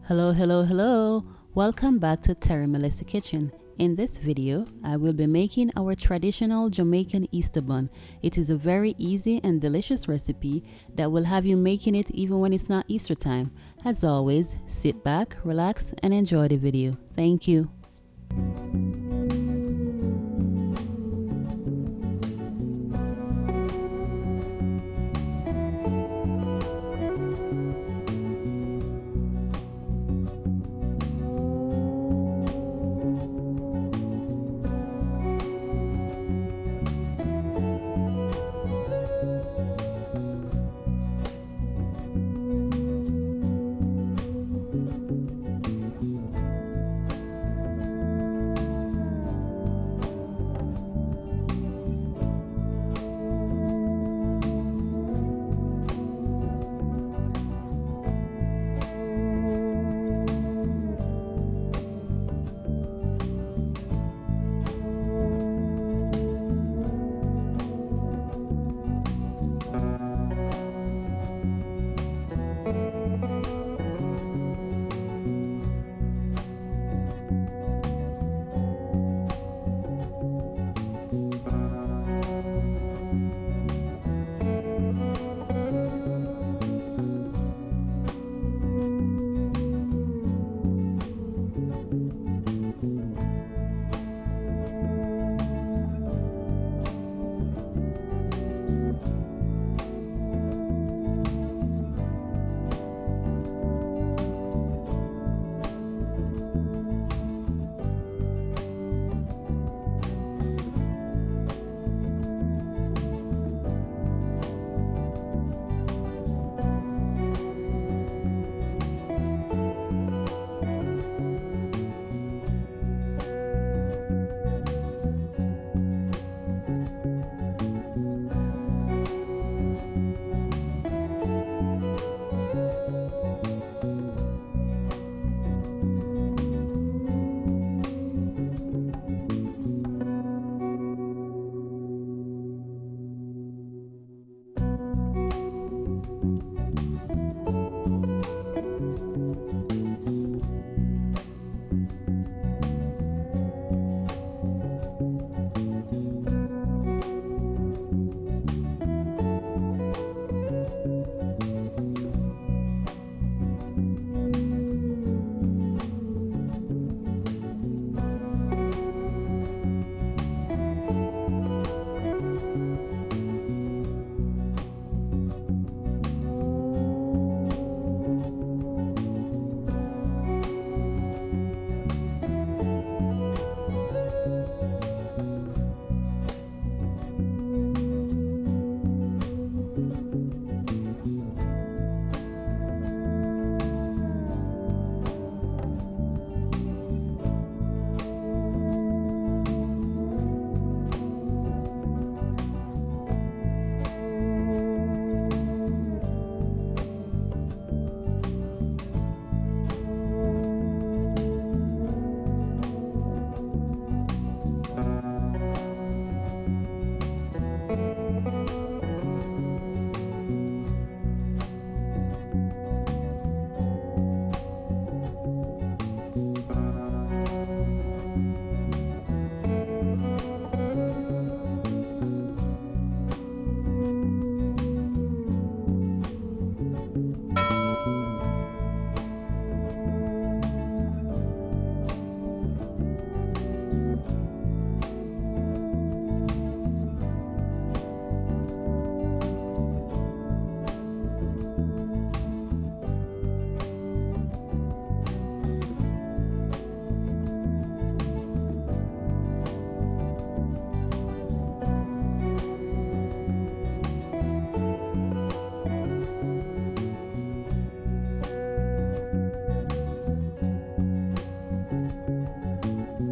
Hello, hello, hello. Welcome back to Terry Melissa Kitchen. In this video, I will be making our traditional Jamaican Easter bun. It is a very easy and delicious recipe that will have you making it even when it's not Easter time. As always, sit back, relax, and enjoy the video. Thank you.